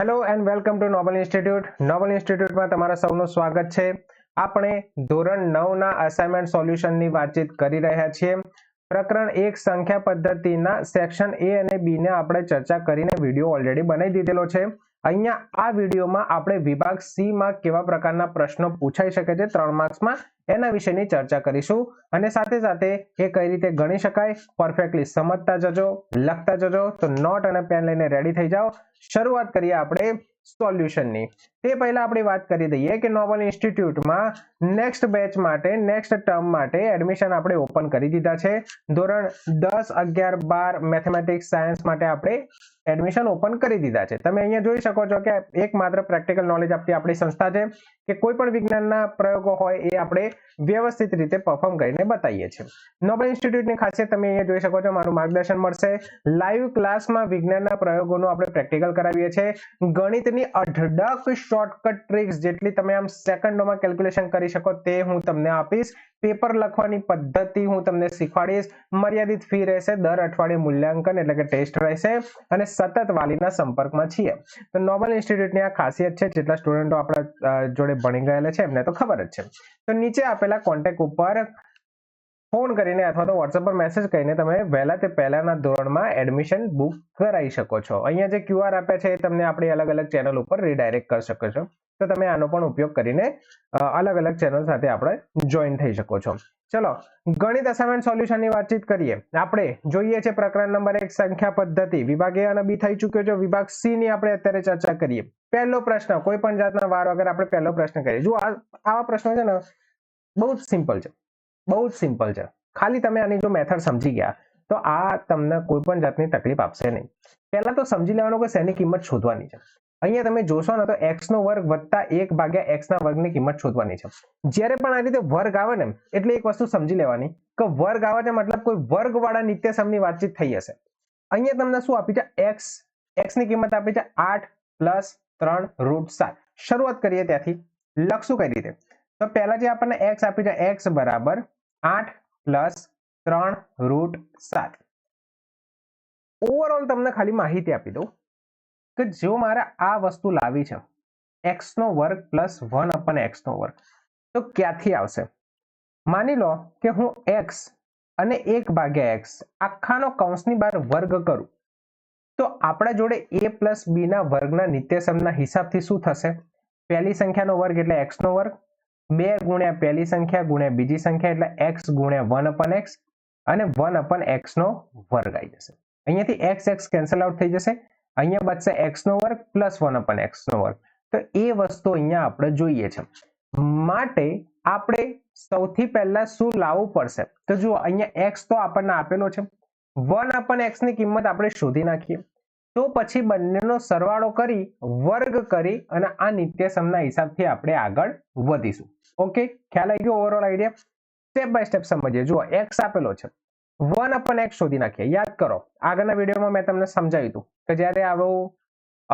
Hello and welcome to Noble Institute. Noble ઇન્સ્ટિટ્યૂટમાં તમારા સૌનું સ્વાગત છે. આપણે ધોરણ 9ના અસાઇનમેન્ટ સોલ્યુશનની વાતચીત કરી રહ્યા છીએ. પ્રકરણ 1 સંખ્યા પદ્ધતિના સેક્શન એ અને બી ને આપણે ચર્ચા કરીને વિડીયો ઓલરેડી બનાવી દીધેલો છે. અહીંયા આ વિડીયોમાં આપણે વિભાગ સી માં કેવા પ્રકારના પ્રશ્નો પૂછાઈ શકે છે 3 માર્ક્સમાં એના વિશેની ચર્ચા કરીશું અને સાથે સાથે એ કઈ રીતે ગણી શકાય પરફેક્ટલી સમજતા જજો, લખતા જજો. તો નોટ અને પેન લઈને રેડી થઈ જાઓ. શરૂઆત કરીએ આપણે સોલ્યુશનની. તે પહેલા આપણે વાત કરી દઈએ કે નોબલ ઇન્સ્ટિટ્યૂટમાં નેક્સ્ટ બેચ માટે નેક્સ્ટ ટર્મ માટે એડમિશન આપણે ઓપન કરી દીધા છે. ધોરણ 10, 11, 12 મેથેમેટિક્સ સાયન્સ માટે આપણે એડમિશન ઓપન કરી દીધા છે. તમે અહીંયા જોઈ શકો છો કે એકમાત્ર પ્રેક્ટિકલ નોલેજ આપતી આપણી સંસ્થા છે કે કોઈ પણ વિજ્ઞાનના પ્રયોગો હોય એ આપણે વ્યવસ્થિત રીતે પરફોર્મ કરીને બતાવીએ છીએ. નોબલ ઇન્સ્ટિટ્યૂટની ખાસિયત તમે અહીંયા જોઈ શકો છો. મારું માર્ગદર્શન મળશે. લાઈવ ક્લાસમાં વિજ્ઞાનના પ્રયોગોનું આપણે પ્રેક્ટિકલ કરાવીએ છીએ. ગણિતની અઢળક શોર્ટકટ ટ્રિક્સ જેટલી તમે આમ સેકન્ડોમાં કેલ્ક્યુલેશન કરી શકો તે હું તમને આપીશ. પેપર લખવાની પદ્ધતિ હું તમને શીખવાડીશ. મર્યાદિત ફી રહેશે. દર અઠવાડિયે મૂલ્યાંકન એટલે કે ટેસ્ટ રહેશે અને સતત વાલીના સંપર્કમાં છીએ. તો નોબલ ઇન્સ્ટિટ્યૂટની આ ખાસિયત છે. જેટલા સ્ટુડન્ટો આપણા જોડે ભણી ગયેલા છે એમને તો ખબર જ છે. તો નીચે આપેલા કોન્ટેક્ટ ઉપર ફોન કરીને અથવા તો વોટ્સએપ પર મેસેજ કરીને તમે વહેલા તે પહેલાના ધોરણમાં એડમિશન બુક કરાવી શકો છો. અહીંયા જે QR આપ્યા છે એ તમને આપણી અલગ અલગ ચેનલ ઉપર રીડાયરેક્ટ કરી શકો છો. તો તમે આનો પણ ઉપયોગ કરીને અલગ અલગ ચેનલ સાથે આપણે જોઈન થઈ શકો છો. ચલો ગણિત અસાઇનમેન્ટ સોલ્યુશનની વાતચીત કરીએ. આપણે જોઈએ છે પ્રકરણ નંબર 1 સંખ્યા પદ્ધતિ. વિભાગ એ અને બી થઈ ચૂક્યો છે. વિભાગ સી ની આપણે અત્યારે ચર્ચા કરીએ. પહેલો પ્રશ્ન, કોઈ પણ જાતના વાર વગર આપણે પહેલો પ્રશ્ન કરીએ. જો આવા પ્રશ્નો છે ને બહુ જ સિમ્પલ છે. બહુ જ સિમ્પલ છે. ખાલી તમે આની જો મેથડ સમજી ગયા તો આ તમને કોઈ પણ જાતની તકલીફ આપશે નહીં. પહેલા તો સમજી લેવાનું કે શેની કિંમત શોધવાની છે. અહીંયા તમે જોશો ને તો x નો વર્ગ વત્તા 1 ભાગ્યા x ના વર્ગની કિંમત શોધવાની છે. જ્યારે પણ આ રીતે વર્ગ આવે ને એટલે એક વસ્તુ સમજી લેવાની કે વર્ગ આવે છે મતલબ કોઈ વર્ગવાળા નિત્યસમની વાતચીત થઈ હશે. અહીંયા તમને શું આપી છે? x ની કિંમત આપી છે 8 + 3 √7. શરૂઆત કરીએ ત્યાંથી. લખશું કઈ રીતે? તો પહેલા જે આપણને x આપી છે x બરાબર 8 + 3 √7. ઓવરઓલ તમને ખાલી માહિતી આપી દઉં કે જો મારે આ વસ્તુ લાવી છે x નો વર્ગ + 1/x નો વર્ગ તો ક્યાંથી આવશે? માની લો કે હું x અને 1 ભાગ્યા x આખાનો કૌંસની બહાર વર્ગ કરું તો આપણા જોડે a + b ના વર્ગના નિત્યસમના હિસાબથી શું થશે? પહેલી સંખ્યાનો વર્ગ એટલે x નો વર્ગ, 2 ગુણ્યા પહેલી સંખ્યા ગુણ્યા બીજી સંખ્યા એટલે x ગુણ્યા 1/x અને 1/x નો વર્ગ આવી જશે. અહીંયાથી x કેન્સલ આઉટ થઈ જશે. અહીંયા બચશે x નો વર્ગ + 1/x નો વર્ગ. તો એ વસ્તુ અહીંયા આપણે જોઈએ છે. માટે આપણે સૌથી પહેલા શું લાવવું પડશે? તો જુઓ અહીંયા x તો આપણને આપેલો છે. 1/x ની કિંમત આપણે શોધી નાખીએ. તો પછી બંનેનો સરવાળો કરી વર્ગ કરી અને આ નિત્યસમના હિસાબથી આપણે આગળ વધીશું. ઓકે, ખ્યાલ આવી ગયો overall idea? Step by step સમજીએ. જુઓ x આપેલો છે, 1/x શોધી નાખીએ. યાદ કરો આગળના વિડીયોમાં મેં તમને સમજાવ્યું હતું કે જ્યારે આવું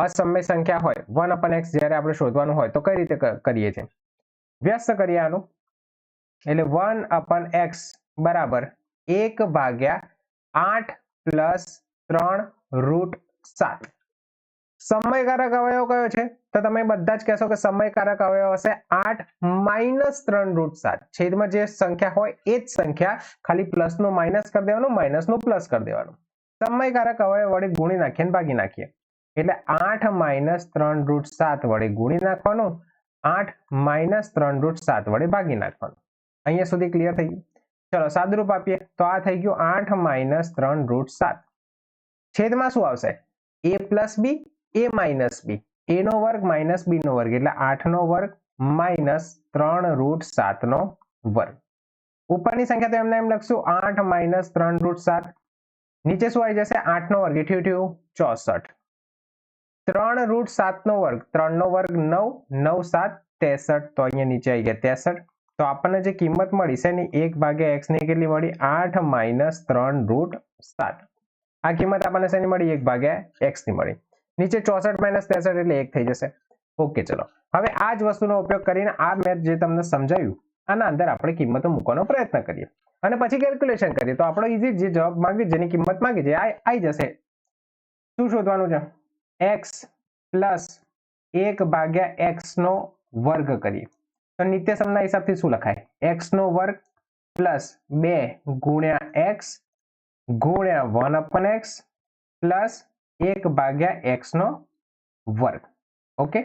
અસમય સંખ્યા હોય 1/x જ્યારે આપણે શોધવાનું હોય તો કઈ રીતે કરીએ છીએ? વ્યસ્ત કરીએ આનું. એટલે 1/x બરાબર 1 ભાગ્યા 8 + 3 √7. સમયકારક અવયવ કયો છે? તો તમે બધા જ કહેશો કે સમયકારક અવયવ હશે 8 - 3 √7. છેદમાં જે સંખ્યા હોય એ જ સંખ્યા ખાલી પ્લસનું માઇનસ કરી દેવાનું, માઇનસનું પ્લસ કરી દેવાનું. સમયકારક અવયવ વડે ગુણી નાખીએ અને ભાગી નાખીએ. એટલે 8 - 3 √7 વડે ગુણી નાખવાનું, 8 - 3 √7 વડે ભાગી નાખવાનું. અહીંયા સુધી ક્લિયર થઈ ગયું? ચલો સાદુરૂપ આપીએ તો આ થઈ ગયું 8 - 3 √7. છેદમાં શું આવશે? a + b, a - b. a નો વર્ગ - b નો વર્ગ એટલે 8 નો વર્ગ - 3 √7 નો વર્ગ. ઉપરની સંખ્યા તો એમને એમ લખશું 8 - 3 √7. નીચે શું આવી જશે? 8 નો વર્ગ એટલે 64. 3 √7 નો વર્ગ, 3 નો વર્ગ 9, 9 7 63. તો અહીંયા નીચે આવી ગયા 63. તો આપણને જે કિંમત મળી છે એની 1/x ની કેટલી મળી? 8 - 3 √7. આ કિંમત આપણને શેની મળી? 1/x ની મળી. નીચે 64 - 63 એટલે 1 થઈ જશે. ઓકે, ચલો હવે આ જ વસ્તુનો ઉપયોગ કરીને આ મેથ જે તમને સમજાવ્યું આના અંદર આપણે કિંમતો મૂકવાનો પ્રયત્ન કરીએ અને પછી કેલ્ક્યુલેશન કરીએ તો આપણો ઈઝી જે જવાબ માંગી જેની કિંમત માંગી છે આવી જશે. શું શોધવાનું છે? x પ્લસ 1/x નો વર્ગ કરીએ તો નિત્યસમના હિસાબથી શું લખાય? x નો વર્ગ પ્લસ 2 ગુણ્યા x ગુણ્યા 1/x પ્લસ 1/x નો વર્ગ. ઓકે,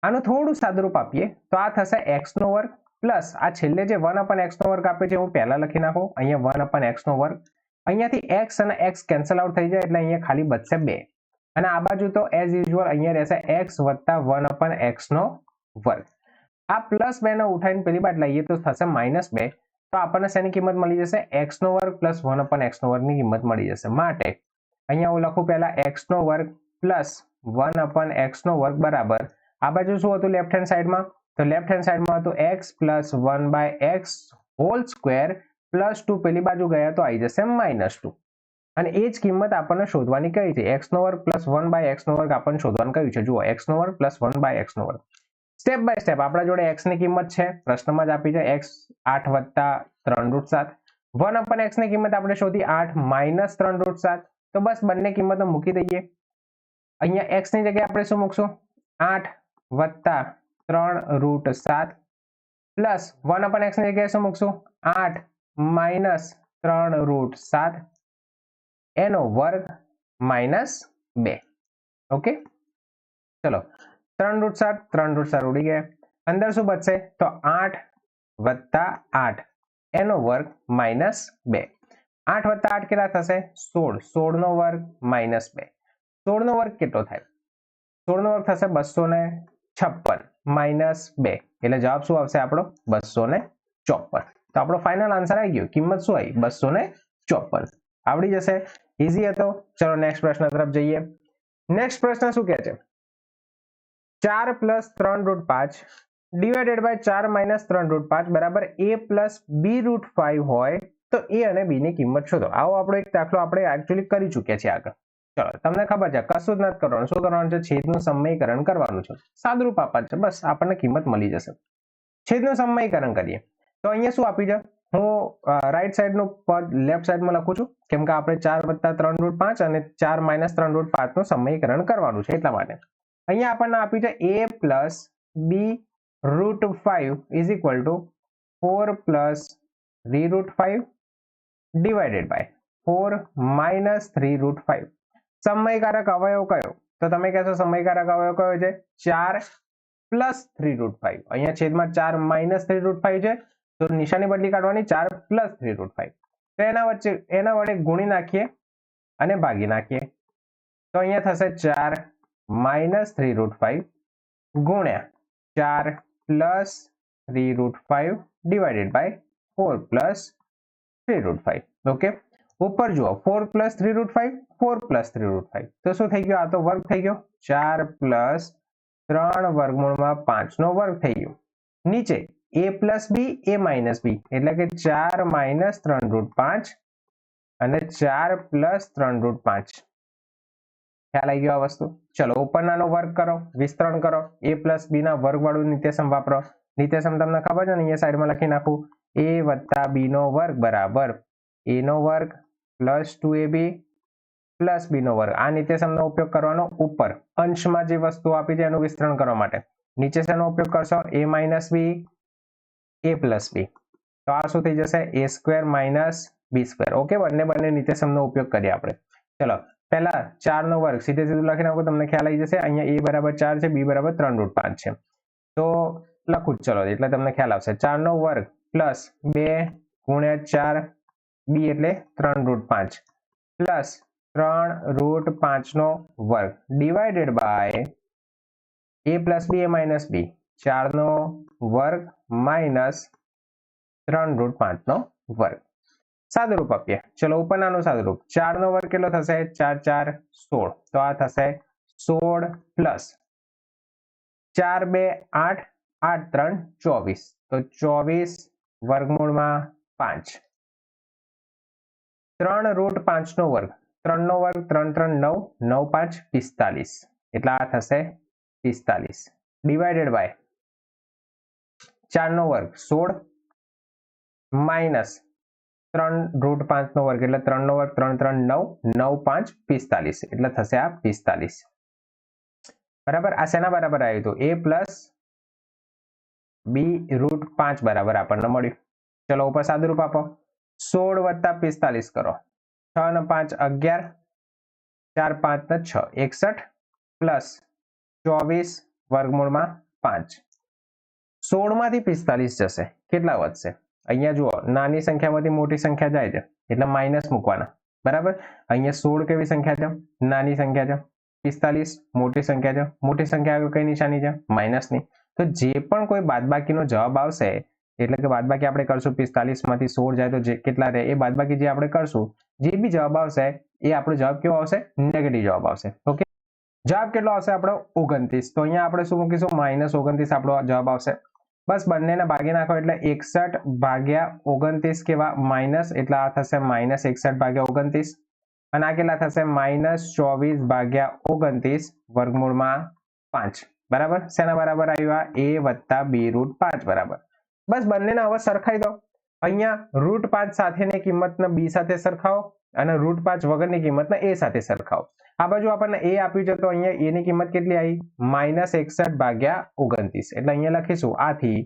આનું થોડું સાદુરૂપ આપીએ તો આ થશે x નો વર્ગ પ્લસ આ છેલ્લે જે 1/x નો વર્ગ આપે છે હું પહેલા લખી નાખું, અહીંયા 1/x નો વર્ગ, અહીંયાથી x અને x કેન્સલ આઉટ થઈ જાય એટલે અહીંયા ખાલી બચશે 2 અને આ બાજુ તો એઝ યુઝ્યુઅલ અહીંયા રહેશે x વત્તા 1/x નો વર્ગ. આ પ્લસ 2 ને ઉઠાવીને પેલી બાજુ લઈએ તો થશે -2, તો આપણને શેની કિંમત મળી જશે? x નો વર્ગ પ્લસ 1/x નો વર્ગની કિંમત મળી જશે. માટે અહીંયા હું લખું પહેલા x નો વર્ગ પ્લસ 1/x નો વર્ગ બરાબર આ બાજુ શું હતું લેફ્ટ હેન્ડ સાઈડમાં? તો લેફ્ટ હેન્ડ સાઈડમાં હતું x plus 1/x whole square plus 2, પેલી બાજુ ગયા તો આવી જશે -2 અને એ જ કિંમત આપણને શોધવાની કઈ છે? x નો વર્ગ પ્લસ 1/x નો વર્ગ આપણને શોધવાનું કયું છે? જુઓ, x નો વર્ગ પ્લસ 1/x નો વર્ગ. સ્ટેપ બાય સ્ટેપ આપણા જોડે x ની કિંમત છે, પ્રશ્નમાં જ આપી છે x 8 વત્તા 3√7. 1/x ની કિંમત આપણે શોધી 8 માઇનસ 3√7, તો બસ બંને કિંમતો મૂકી દઈએ. અહીંયા x ની જગ્યાએ આપણે શું મૂકશું? 8 વત્તા 3√7 પ્લસ 1/x ની જગ્યાએ શું મૂકશું? 8 માઇનસ 3√7 એનો વર્ગ -2. ઓકે, ચલો 3√7 ઉડી ગયા, અંદર શું બચશે? તો 8 વત્તા 8 એનો વર્ગ -2. 8 વત્તા 8 કેટલા થશે? 16. 16 નો વર્ગ -2. 16 નો વર્ગ કેટલો થાય? 16 નો વર્ગ થશે 256 -2 એટલે જવાબ શું આવશે આપણો? 254. તો આપણો ફાઇનલ આન્સર આવી ગયો. કિંમત શું આવી? 254. આવડી જશે, ઈઝી હતો. ચલો નેક્સ્ટ પ્રશ્ન તરફ જઈએ. નેક્સ્ટ પ્રશ્ન શું કહે છે? 4 + 3√5 ડિવાઇડેડ બાય 4 - 3√5 બરાબર a + b√5 હોય તો a અને b ની કિંમત શોધો. આવો આપણો એક દાખલો આપણે એકચ્યુઅલી કરી ચૂક્યા છીએ આગળ. ચલો, તમને ખબર છે કશું જ નથી કરવાનું. શું કરવાનું છે? છેદનું સમયકરણ કરવાનું છે. સાદુરૂપ આપવાનું છે, બસ આપણને કિંમત મળી જશે. છેદનું સમયકરણ કરીએ તો અહીંયા શું આપી છે? હું રાઈટ સાઈડનું પદ લેફ્ટ સાઈડમાં લખું છું કેમ કે આપણે 4 + 3√5 અને 4 - 3√5 નું સમયકરણ કરવાનું છે એટલા માટે. અહીંયા આપણને આપી છે a + b√5 is equal to 4 + 3√5 divided by 4 - 3√5. સમયકારક અવયવ કયો? તો તમે કહેશો સમયકારક અવયવ કયો છે? 4 + 3√5. અહીંયા છેદમાં 4 - 3√5 છે તો નિશાની બદલી કાઢવાની, 4 + 3√5. તો એના વડે ગુણી નાખીએ અને ભાગી નાખીએ તો અહીંયા થશે 4 - 3√5 ગુણ્યા 4 + 3√5 ડિવાઇડેડ બાય 4 + 3√5. ઓકે, ઉપર જુઓ 4 + 3√5 4 + 3√5 તો શું થઈ ગયો? આ તો વર્ગ થઈ ગયો. 4 + 3 વર્ગમૂળમાં 5 નો વર્ગ થઈ ગયો. નીચે a + b a - b એટલે કે 4 - 3√5 અને 4 + 3√5. ખ્યાલ આવી ગયો આ વસ્તુ? ચલો ઉપરનાનો વર્ગ કરો, વિસ્તરણ કરો. a + b ના વર્ગ વાળું નિત્યસમ વાપરો. નિત્યસમ તમને ખબર છે ને, અહીંયા સાઈડમાં લખી નાખું. a વત્તા b નો વર્ગ બરાબર a નો વર્ગ પ્લસ 2ab પ્લસ b નો વર્ગ. આ નિત્યસમનો ઉપયોગ કરવાનો ઉપર અંશમાં જે વસ્તુ આપી છે એનું વિસ્તરણ કરવા માટે. નીચે શેનો ઉપયોગ કરશો? a - b a + b. તો આ શું થઈ જશે? a² - b². ઓકે, બંને નિત્યસમનો ઉપયોગ કરીએ આપણે. ચલો પહેલા 4 નો વર્ગ સીધે સીધું લખી નાખો, તમને ખ્યાલ આવી જશે. અહીંયા a બરાબર 4 છે, b બરાબર 3√5 છે. તો લખું ચલો એટલે તમને ખ્યાલ આવશે. 4 નો વર્ગ પ્લસ 2 ગુણ્યા 4 b એટલે 3√5 પ્લસ 3√5 નો વર્ગ divided by a + b a - b 4 નો વર્ગ માઇનસ 3√5 નો વર્ગ. સાદુરૂપ આપીએ. ચલો ઉપરનાનું સાદુરૂપ. 4 નો વર્ગ કેટલો થશે? 4 × 4 = 16. તો આ થશે 16 પ્લસ 4 × 2 = 8 8 × 3 = 24. તો 24 વર્ગમૂળમાં 5. 3√5 નો વર્ગ 3 નો વર્ગ 3 × 3 = 9 9 × 5 = 45. એટલે આ થશે 45 ડિવાઇડેડ બાય 4 નો વર્ગ 16 માઇનસ 3√5 નો વર્ગ એટલે 3 નો વર્ગ 3 × 3 = 9 9 × 5 = 45. એટલે થશે આ 45. બરાબર. આ શેના બરાબર આવ્યું હતું? a પ્લસ બી રૂટ 5 બરાબર આપણને મળ્યું. ચલો ઉપર સાદુરૂપ આપો. 16 વત્તા 45 કરો. 6 ને 5 11, 4 5 ને 6 61 પ્લસ 24 વર્ગમૂળમાં 5. 16 માંથી 45 જશે, કેટલા વધશે? અહીંયા જુઓ, નાની સંખ્યામાંથી મોટી સંખ્યા જાય છે એટલે માઇનસ મૂકવાના. બરાબર. અહીંયા 16 કેવી સંખ્યા છે? નાની સંખ્યા છે. 45 મોટી સંખ્યા છે. મોટી સંખ્યા આગળ કઈ નિશાની છે? માઇનસની. તો જે પણ કોઈ બાદબાકીનો જવાબ આવશે, એટલે કે બાદબાકી આપણે કરશું 45 માંથી 16 જાય તો જે કેટલા રહે, એ બાદબાકી જે આપણે કરશું, જે બી જવાબ આવશે એ આપણો જવાબ કેવો આવશે? નેગેટિવ જવાબ આવશે. ઓકે. જવાબ કેટલો આવશે આપણો? 29. તો અહીંયા આપણે શું મૂકીશું? -29 આપણો જવાબ આવશે. બસ બંનેને ભાગી નાખો એટલે 61 ભાગ્યા 29 કેવા? માઇનસ, એટલે આ થશે -61 ભાગ્યા 29 અને આ કેટલા થશે? -24 ભાગ્યા 29 વર્ગમૂળમાં 5. બરાબર. શેના બરાબર આવ્યું? a વત્તા b રૂટ 5 બરાબર. બસ બંનેને હવે સરખાઈ દો. અહીંયા રૂટ 5 સાથેની કિંમતને b સાથે સરખાવો અને રૂટ 5 વગરની કિંમતને a સાથે સરખાવો. આ બાજુ આપણને a આપ્યું છે તો અહીંયા a ની કિંમત કેટલી આવી? -61 ભાગ્યા 29. એટલે અહીંયા લખીશું આથી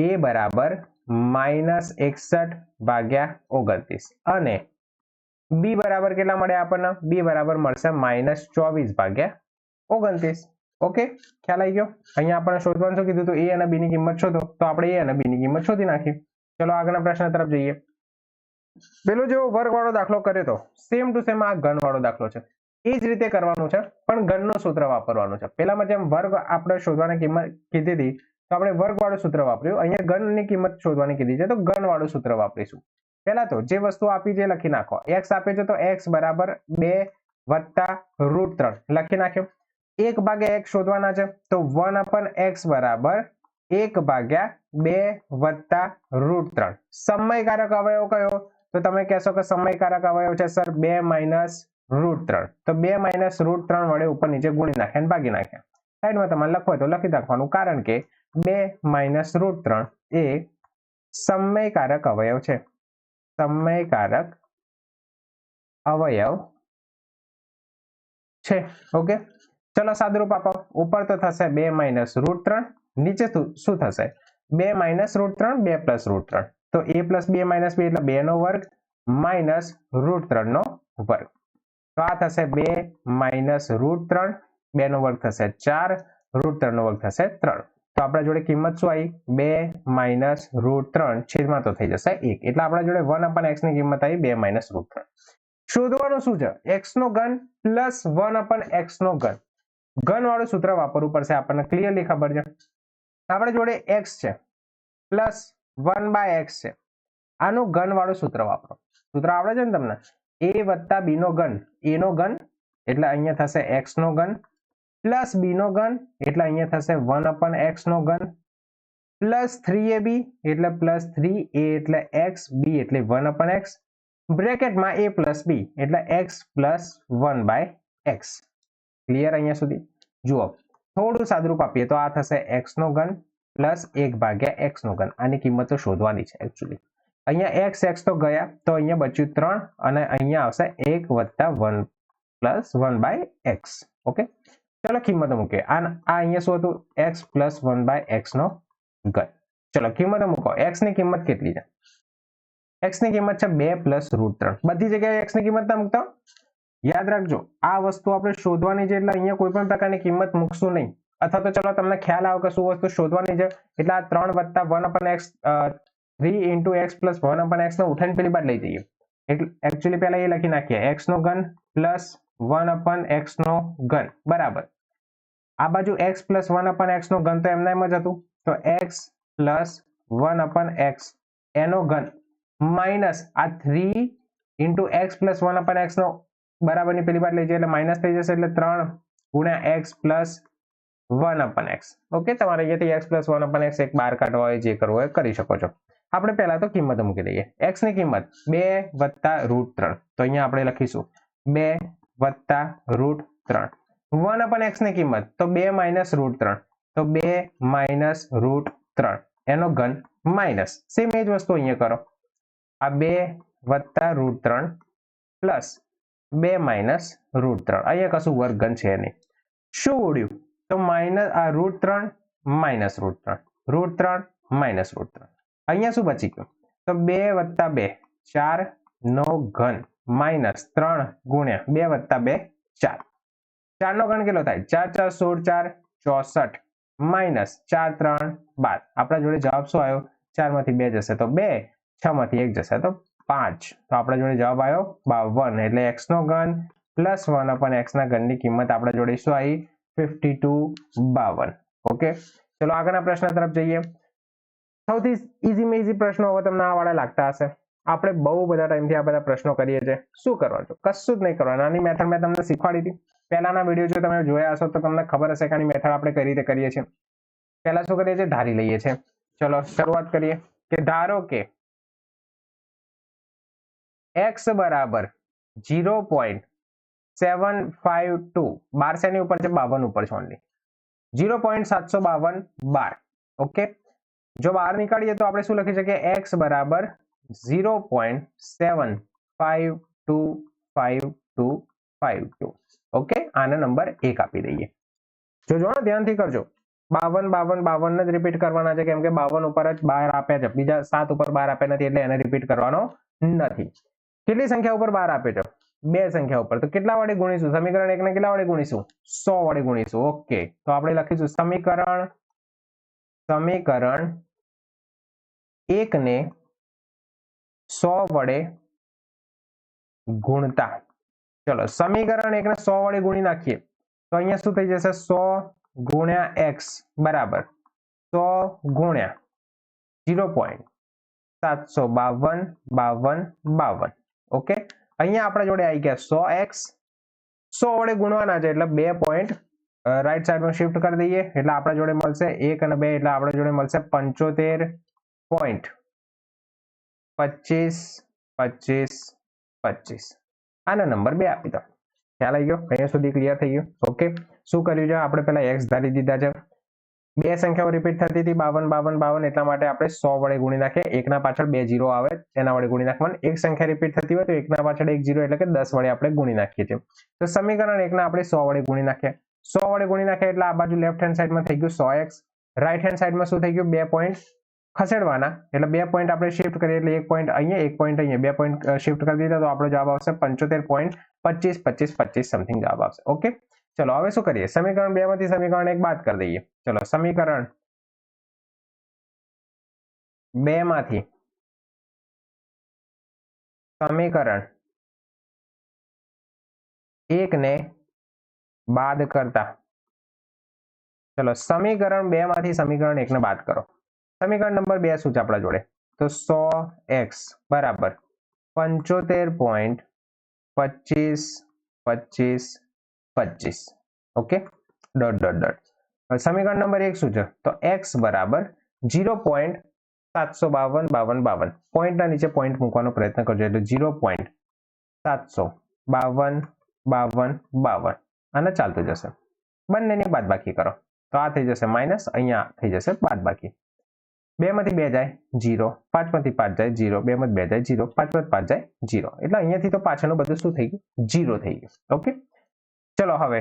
a બરાબર -61 ભાગ્યા 29 અને b બરાબર કેટલા મળે આપણને? b બરાબર મળશે -24 ભાગ્યા 29. ઓકે, ખ્યાલ આવી ગયો? અહીંયા આપણે શોધવાનું શું કીધું હતું? a અને b ની કિંમત શોધો. તો આપણે a અને b ની કિંમત શોધી નાખી. ચલો આગળના પ્રશ્ન તરફ જઈએ. પેલો જેવો વર્ગવાળો દાખલો કર્યો તો સેમ ટુ સેમ આ ઘનવાળો દાખલો છે. એ જ રીતે કરવાનું છે પણ ઘનનું સૂત્ર વાપરવાનું છે. પેલામાં જેમ વર્ગ આપણે શોધવાની કિંમત કીધી હતી તો આપણે વર્ગવાળું સૂત્ર વાપર્યું. અહીંયા ઘનની કિંમત શોધવાની કીધી છે તો ઘનવાળું સૂત્ર વાપરીશું. પહેલા તો જે વસ્તુ આપી છે લખી નાખો. x આપે છે તો x બરાબર 2 વત્તા રૂટ 3 લખી નાખ્યો. 1 ભાગ્યા x શોધવાના છે તો 1/x બરાબર 1 ભાગ્યા 2 વત્તા રૂટ 3. સમયકારક અવયવ કયો? તો તમે કહેશો કે સમયકારક અવયવ છે સર 2 માઇનસ રૂટ 3. તો 2 માઇનસ રૂટ 3 વડે ઉપર નીચે ગુણી નાખ્યા અને ભાગી નાખ્યા. સાઈડમાં તમારે લખવું હોય તો લખી નાખવાનું, કારણ કે 2 માઇનસ રૂટ 3 એ સમયકારક અવયવ છે. સમયકારક અવયવ છે. ઓકે, ચલો સાદુરૂપ આપો. ઉપર તો થશે 2 માઇનસ રૂટ 3, નીચે શું થશે? 2 માઇનસ રૂટ 3, 2 પ્લસ રૂટ 3. તો a પ્લસ 2 માઇનસ 2 એટલે 2 નો વર્ગ માઇનસ રૂટ 3 નો વર્ગ. તો આ થશે 2 માઇનસ રૂટ 3, 2 નો વર્ગ થશે 4, રૂટ 3 નો વર્ગ થશે 3. તો આપણા જોડે કિંમત શું આવી? 2 માઇનસ રૂટ 3 છેદમાં તો થઈ જશે 1. એટલે આપણા જોડે 1/x ની કિંમત આવી 2 માઇનસ રૂટ 3. શોધવાનું શું છે? x નો ઘન પ્લસ 1/x નો ઘન. ઘન વાળું સૂત્ર વાપરવું પડશે. આપણને ક્લિયરલી ખબર છે. આપણા જોડે x છે પ્લસ 1/x છે. આનું ઘન વાળું સૂત્ર વાપરો. સૂત્ર આવડે છે ને તમને? a વત્તા b નો ઘન. a નો ઘન એટલે અહીંયા થશે x નો ઘન પ્લસ b નો ઘન એટલે અહીંયા થશે 1/x નો ઘન પ્લસ 3ab એટલે પ્લસ 3a એટલે x, b એટલે 1/x, બ્રેકેટમાં a પ્લસ b એટલે x પ્લસ 1/x. ક્લિયર અહીંયા સુધી? જુઓ, થોડું સાદુરૂપ આપીએ તો આ થશે x નો ઘન પ્લસ 1/x નો ઘન. આની કિંમતો શોધવાની છે એકચ્યુઅલી. અહીંયા x તો ગયા તો અહીંયા બચ્યું 3 અને અહીંયા આવશે 1 વત્તા 1 પ્લસ 1/x. ઓકે, ચલો કિંમતો મૂકીએ. આ અહીંયા શું હતું? x પ્લસ 1/x નો ઘન. ચલો કિંમતો મૂકો. x ની કિંમત કેટલી છે? x ની કિંમત છે 2 પ્લસ રૂટ 3. બધી જગ્યાએ x ની કિંમત ના મૂકતા. યાદ રાખજો, આ વસ્તુ આપણે શોધવાની છે એટલે અહીંયા કોઈ પણ પ્રકારની કિંમત મૂકશું નહીં. અથવા તો ચલો તમને ખ્યાલ આવે કે શું વસ્તુ શોધવાની છે એટલે આ 3 વત્તા 1/x 3 into x plus 1/x નો ઉઠાઈને પેલી બાદ લઈ જઈએ. એટલે એકચ્યુઅલી પહેલા એ લખી નાખીએ x નો ઘન પ્લસ 1/x નો ઘન બરાબર. આ બાજુ x plus 1/x નો ઘન તો એમના એમ જ હતું. તો x plus 1/x એનો ઘન માઇનસ આ 3 into x plus 1/x નો બરાબરની પેલી બાદ લઈ જઈએ એટલે માઇનસ થઈ જશે. એટલે 3 ગુણ્યા x plus 1/x. ઓકે, તમારે અહીંયાથી x plus 1/x એક બાર કાઢવા હોય, જે કરવું હોય કરી શકો છો. આપણે પહેલા તો કિંમત મૂકી દઈએ. x ની કિંમત 2 વત્તા રૂટ 3. તો અહીંયા આપણે લખીશું 2 વત્તા રૂટ 3. 1/x ની કિંમત તો 2 માઇનસ રૂટ 3. તો 2 માઇનસ રૂટ 3 એનો ઘન માઇનસ. સેમ એ જ વસ્તુ અહીંયા કરો. આ 2 વત્તા રૂટ 3 પ્લસ 2 માઇનસ રૂટ 3. અહીંયા કશું વર્ગ ઘન છે નહીં. શું ઉડ્યું? તો √3 માઇનસ √3, √3 માઇનસ √3. અહીંયા શું બચી ગયું? તો 2 + 2 4 નો ઘન માઇનસ 3 ગુણ્યા 2 + 2 4. 4 નો ઘન કેટલો થાય? 4 × 4 = 16, 4 64 માઇનસ 4 3 12. આપણા જોડે જવાબ શું આવ્યો? 4 માંથી 2 જશે તો 2, 6 માંથી 1 જશે તો 5. તો આપણા જોડે જવાબ આવ્યો 52. એટલે x નો ઘન પ્લસ 1 / x ના ઘનની કિંમત આપણા જોડે શું આવી? 52, 52. ઓકે, ચલો આગળના પ્રશ્ન તરફ જઈએ. સૌથી ઈઝીમાં ઈઝી પ્રશ્નો હવે તમને આ વાળા લાગતા હશે. આપણે બહુ બધા ટાઈમથી આ બધા પ્રશ્નો કરીએ છીએ. શું કરવાનું? કશું જ નહીં કરવાનું. આની મેથડ મેં તમને શીખવાડી હતી. પહેલાના વિડીયો જો તમે જોયા હશો તો તમને ખબર હશે કે આની મેથડ આપણે કઈ રીતે કરીએ છીએ. પહેલા શું કરીએ છીએ? ધારી લઈએ છીએ. ચલો શરૂઆત કરીએ કે ધારો કે x બરાબર 0.752, 12 શેની ઉપર છે? 52 ઉપર છે ઓનલી. 0.752 12. ઓકે, જો બહાર નીકાળીએ તો આપણે શું લખી શકીએ? x બરાબર 0.725252. ઓકે, આને નંબર 1 આપી દઈએ. જોજો ધ્યાનથી કરજો. 52 52 52 જ રિપીટ કરવાના છે, કેમ કે 52 ઉપર જ 12 આપ્યા છે. બીજા 7 ઉપર 12 આપ્યા નથી, એટલે એને રિપીટ કરવાનો નથી. કેટલી સંખ્યા ઉપર 12 આપ્યો છે? 2 સંખ્યા ઉપર. તો કેટલા વડે ગુણીશું? સમીકરણ 1 ને કેટલા વડે ગુણીશું? 100 વડે ગુણીશું. ઓકે, તો આપણે લખીશું સમીકરણ 1 ને 100 વડે ગુણતા. ચલો સમીકરણ 1 ને 100 વડે ગુણી નાખીએ તો અહીંયા શું થઈ જશે? 100 ગુણ્યા x બરાબર 100 ગુણ્યા 0.75252. ઓકે, અહીંયા આપણા જોડે આવી ગયા 100x. 100 વડે ગુણવાના છે એટલે 2 પોઈન્ટ રાઈટ સાઈડમાં શિફ્ટ કરી દઈએ એટલે આપણા જોડે મળશે 1 અને 2 એટલે આપણા જોડે મળશે 75.252525. આનો નંબર 2 આપી દો. ખ્યાલ આવી ગયો? અહીંયા સુધી ક્લિયર થઈ ગયું? ઓકે, શું કર્યું છે? આપણે પહેલા x ધારી દીધા છે. 2 સંખ્યાઓ રિપીટ થતી હતી 52 52 52, એટલા માટે આપણે 100 વડે ગુણી નાખીએ. એકના પાછળ 2 0 આવે એના વડે ગુણી નાખવાનું. એક સંખ્યા રિપીટ થતી હોય તો એકના પાછળ 1 0 એટલે કે 10 વડે આપણે ગુણી નાખીએ છીએ. તો સમીકરણ 1 ને આપણે 100 વડે ગુણી નાખીએ. 100 વડે ગુણી નાખીએ એટલે આ બાજુ લેફ્ટ હેન્ડ સાઈડમાં થઈ ગયું 100x. રાઈટ હેન્ડ સાઈડમાં શું થઈ ગયું? 2 પોઈન્ટ ખસેડવાના એટલે 2 પોઈન્ટ આપણે શિફ્ટ કરીએ એટલે 1 પોઈન્ટ અહીંયા 1 પોઈન્ટ અહીંયા 2 પોઈન્ટ શિફ્ટ કરી દીધા તો આપણો જવાબ આવશે 75.252525 સમથિંગ જવાબ આવશે. ઓકે, ચલો હવે શું કરીએ? સમીકરણ 2 માંથી સમીકરણ 1 બાદ કરી દઈએ. ચલો સમીકરણ 2 માંથી સમીકરણ 1 ને બાદ કરતા. ચલો સમીકરણ 2 માંથી સમીકરણ 1 ને બાદ કરો. સમીકરણ નંબર 2 શું છે આપણા જોડે? તો 100x બરાબર 75.252525. Okay, dot dot dot. સમીકરણ નંબર 1 શું છે? તો x બરાબર 0.7525252. પોઈન્ટના નીચે પોઈન્ટ મૂકવાનો પ્રયત્ન કરજો એટલે 0.7525252. આને ચાલતું જશે. બંનેની બાદબાકી કરો તો આ થઈ જશે માઇનસ, અહીંયા થઈ જશે બાદબાકી. 2 માંથી 2 જાય 0, 5 માંથી 5 જાય 0, 2 માંથી 2 જાય 0, 5 માંથી 5 જાય 0. એટલે અહીંયાથી તો પાછળનું બધું શું થઈ ગયું? 0 થઈ ગયું. ઓકે, ચલો હવે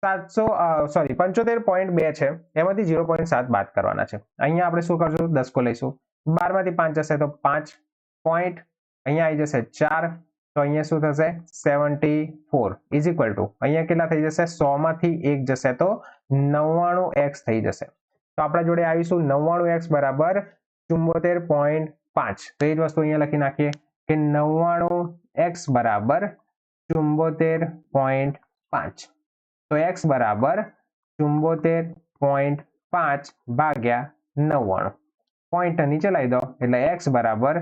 75.2 છે એમાંથી 0.7 બાદ કરવાના છે. અહીંયા આપણે શું કરશું? 10 કો લઈશું. 12 માંથી 5 જશે તો 5 પોઈન્ટ, અહીંયા આવી જશે 4 તો અહીંયા શું થશે? 74 ઇઝ ઇક્વલ ટુ અહીંયા કેટલા થઈ જશે? 100 માંથી 1 જશે તો 99x થઈ જશે. તો આપણા જોડે આવીશું 99x બરાબર 74.5. તો એ જ વસ્તુ અહીંયા લખી નાખીએ કે 99x બરાબર 74.5. તો x બરાબર 74.5 ભાગ્યા 99. પોઈન્ટ નીચે લાવી દો એટલે x બરાબર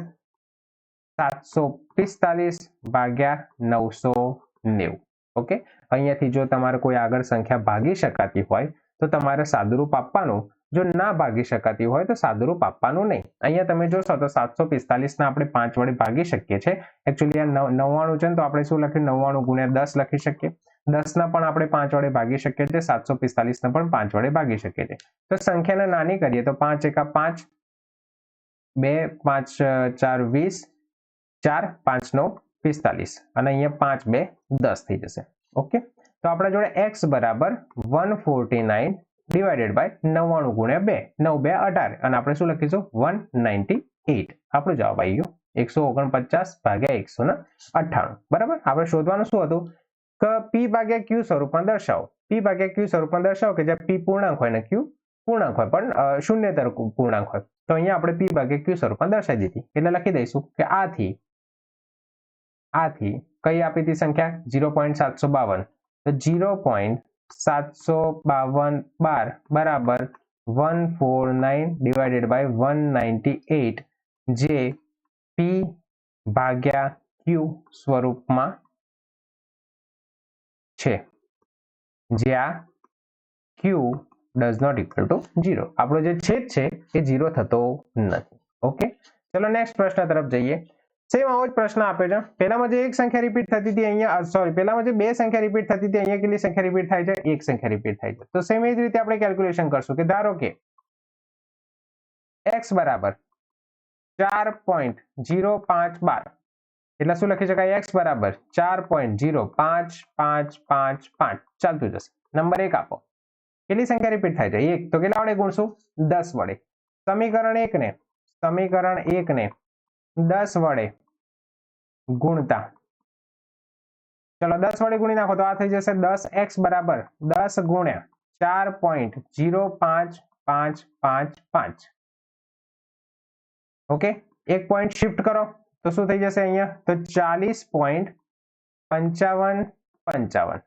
745 ભાગ્યા 990. ઓકે, અહીંયાથી જો તમારે કોઈ આગળ સંખ્યા ભાગી શકાતી હોય તો તમારે સાદુરૂપ આપવાનું. જો ના ભાગી શકાતી હોય તો સાદુરૂપ આપવાનું નહીં. અહીંયા તમે જોશો તો 745 ને આપણે 5 વડે ભાગી શકીએ છીએ. એકચ્યુઅલી આ 99 છે ને તો આપણે શું લખ્યું? 99 ગુણ્યા 10 લખી શકીએ. 10 ના પણ આપણે 5 વડે ભાગી શકીએ છીએ. 745 ને પણ 5 વડે ભાગી શકીએ છીએ. તો સંખ્યાને નાની કરીએ તો 5 એકા 5, 2 5 4 20, 4 5 9 45 અને અહીંયા 5 2 10 થઈ જશે. ઓકે, તો આપણા જોડે x બરાબર 149 ડિવાઇડેડ બાય 99 ગુણ્યા 2 9 2 18 અને આપણે શું લખીશું 198 આપણો જવાબ આવી ગયો 149 ભાગ્યા 198 બરાબર. આપણે શોધવાનું શું હતું કે p ભાગ્યા q સ્વરૂપમાં દર્શાવો. p ભાગ્યા q સ્વરૂપમાં દર્શાવો કે જ્યાં p પૂર્ણાંક હોય ને q પૂર્ણાંક હોય પણ શૂન્યતર પૂર્ણાંક હોય. તો અહીંયા આપણે p ભાગ્યા q સ્વરૂપમાં દર્શાવી દીધી એટલે લખી દઈશું કે આથી કઈ આપી હતી સંખ્યા 0.752 તો 0.752 બરાબર 149 ડિવાઇડેડ બાય 198 જે p ભાગ્યા q સ્વરૂપમાં છે જ્યાં q does not equal to 0. આપણો જે છેદ છે એ 0 થતો નથી. ઓકે, ચલો નેક્સ્ટ પ્રશ્ન તરફ જઈએ. સેમ આવો જ પ્રશ્ન આપે છે. પહેલામાં જે એક સંખ્યા રિપીટ થતી હતી અહીંયા સોરી પહેલામાં જે બે સંખ્યા રિપીટ થતી હતી અહીંયા કેટલી સંખ્યા રિપીટ થાય છે? એક સંખ્યા રિપીટ થાય છે. તો સેમ એ જ રીતે આપણે કેલ્ક્યુલેશન કરશું કે ધારો કે x બરાબર 4.0512 એટલે શું લખી શકાય? x બરાબર 4.05555 ચાલતું જશે. નંબર 1 આપો. કેટલી સંખ્યા રિપીટ થાય છે? 1. તો કેટલા વડે ગુણશું? 10 વડે. સમીકરણ 1 ને 10 વડે ગુણતા ચલો 10 વડે ગુણી નાખો તો આ થઈ જશે 10x બરાબર 10 ગુણ્યા 4.05555. ઓકે, એક પોઈન્ટ શિફ્ટ કરો તો શું થઈ જશે અહીંયા? તો 40.5555.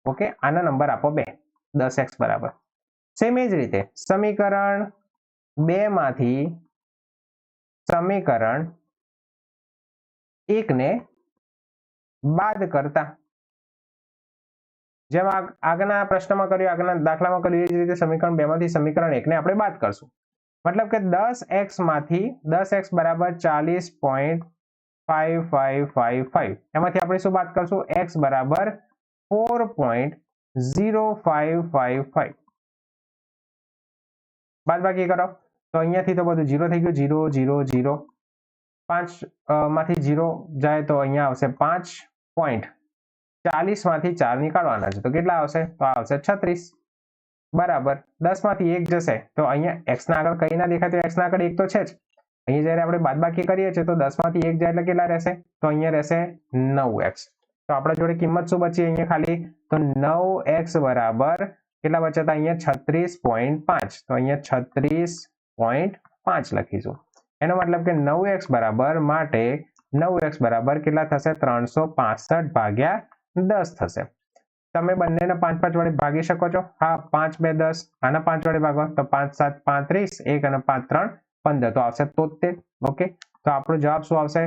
ઓકે, આના નંબર આપો 2 10x બરાબર. સેમ એ જ રીતે સમીકરણ 2 માંથી સમીકરણ 1 ને બાદ કરતા જેમ આગળના પ્રશ્નમાં કર્યું આગળના દાખલામાં કર્યું એ જ રીતે સમીકરણ 2 માંથી સમીકરણ 1 ને આપણે બાદ કરશું. મતલબ કે 10x માંથી 10x બરાબર 40.5555 એમાંથી આપણે શું બાદ કરશું? x બરાબર 4.0555 બાદબાકી કરો તો અહીંયાથી તો બધું 0 થઈ ગયું 0 0 0 5 માંથી 0 જાય તો અહીંયા આવશે 5.40 માંથી 4 નીકાળવાના છે તો કેટલા આવશે? તો આવશે 36 બરાબર 10 માંથી 1 જશે તો અહીંયા x ના આગળ કઈ ના દેખાય તો x ના આગળ 1 તો છે જ. અહીંયા જ્યારે આપણે બાદબાકી કરીએ છીએ તો 10 માંથી 1 જાય એટલે કેટલા રહેશે? તો અહીંયા રહેશે 9x. તો આપણા જોડે કિંમત શું બચી અહીંયા ખાલી? તો 9x બરાબર કેટલા બચ્યા હતા અહીંયા? 36.5. તો અહીંયા 36.5 લખીશું. એનો મતલબ કે 9x બરાબર માટે 9x બરાબર કેટલા થશે? 365 ભાગ્યા 10 થશે. તમે બંનેને 5 5 વડે ભાગી શકો છો. હા, 5 2 10 આના 5 વડે ભાગો તો 5 7 35 1 અને 5 3 15 તો આવશે 73. ઓકે, તો આપણો જવાબ શું આવશે?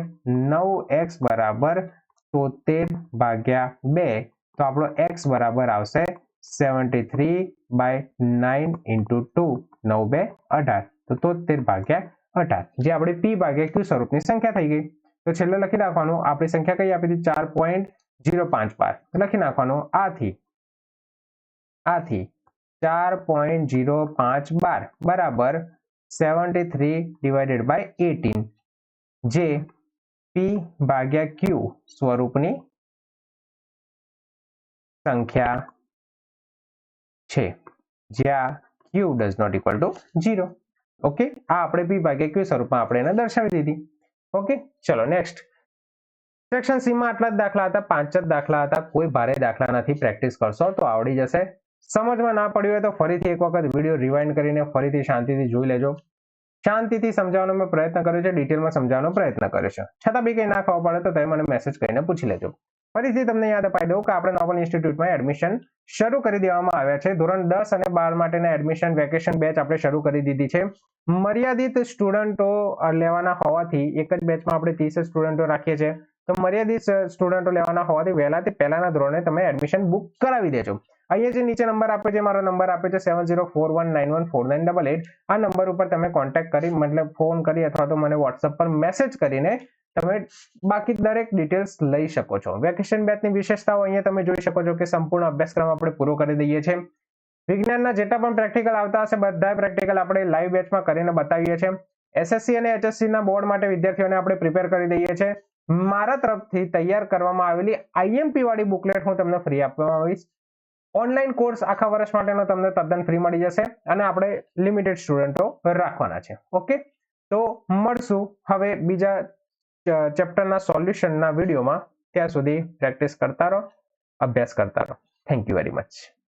9x બરાબર 73 ભાગ્યા 2 તો આપણો x બરાબર આવશે 73/9 into 2 9 2 18 તો 73 ભાગ્યા 18 જે આપણે p ભાગ્યા q સ્વરૂપની સંખ્યા થઈ ગઈ. તો છેલ્લે લખી નાખવાનું આપણી સંખ્યા કઈ આપી હતી? 4.055 લખી નાખવાનું આથી 4.0512 બરાબર 73/18 જે p ભાગ્યા q સ્વરૂપની સંખ્યા છે જ્યાં q does not equal to 0. Okay, આ આપણે p ભાગ્યા q સ્વરૂપમાં આપણે એને દર્શાવી દીધી. ઓકે, ચલો નેક્સ્ટ. સેક્શન સી માં આટલા જ દાખલા હતા, 5 જ દાખલા હતા. કોઈ ભારે દાખલા નથી. પ્રેક્ટિસ કરશો તો આવડી જશે. સમજમાં ના પડ્યું હોય તો ફરીથી એક વખત વિડીયો રિવાઇન્ડ કરીને ફરીથી શાંતિથી જોઈ લેજો. શાંતિથી સમજાવવાનો મેં પ્રયત્ન કર્યો છે, ડિટેલમાં સમજાવવાનો પ્રયત્ન કર્યો છે. છતાં બી કંઈ ના ખબર પડે તો તમે મને મેસેજ કરીને પૂછી લેજો. ફરીથી તમને યાદ અપાઈ દઉં કે આપણે નોબલ ઇન્સ્ટિટ્યૂટમાં એડમિશન શરૂ કરી દેવામાં આવ્યા છે. ધોરણ 10 અને 12 માટેના એડમિશન વેકેશન બેચ આપણે શરૂ કરી દીધી છે. મર્યાદિત સ્ટુડન્ટો લેવાના હોવાથી એક જ બેચમાં આપણે 30 સ્ટુડન્ટો રાખીએ છીએ. તો મર્યાદિત સ્ટુડન્ટો લેવાના હોવાથી વહેલાથી પહેલાના ધોરણે તમે એડમિશન બુક કરાવી દેજો. અહીંયા જે નીચે નંબર આપે છે, મારો નંબર આપે છે 7041914988. આ નંબર ઉપર તમે કોન્ટેક્ટ કરી મતલબ ફોન કરી અથવા તો મને વોટ્સઅપ પર મેસેજ કરીને તમે બાકી દરેક ડિટેલ્સ લઈ શકો છો. વેકેશન બેચની વિશેષતાઓ અહીંયા તમે જોઈ શકો છો કે સંપૂર્ણ અભ્યાસક્રમ આપણે પૂરો કરી દઈએ છીએ. વિજ્ઞાનના જેટલા પણ પ્રેક્ટિકલ આવતા હશે બધા પ્રેક્ટિકલ આપણે લાઈવ બેચમાં કરીને બતાવીએ છીએ. એસએસસી અને એચએસસી ના બોર્ડ માટે વિદ્યાર્થીઓને આપણે પ્રિપેર કરી દઈએ છીએ. મારા તરફથી તૈયાર કરવામાં આવેલી આઈએમપી વાળી બુકલેટ હું તમને ફ્રી આપવામાં આવીશ. ઓનલાઈન કોર્સ આખા વર્ષ માટેનો તમને તદ્દન ફ્રી મળી જશે અને આપણે લિમિટેડ સ્ટુડન્ટો રાખવાના છે. ઓકે, તો મળશું હવે બીજા ચેપ્ટરના સોલ્યુશનના વિડીયોમાં. ત્યાં સુધી પ્રેક્ટિસ કરતા રહો, અભ્યાસ કરતા રહો. Thank you very much.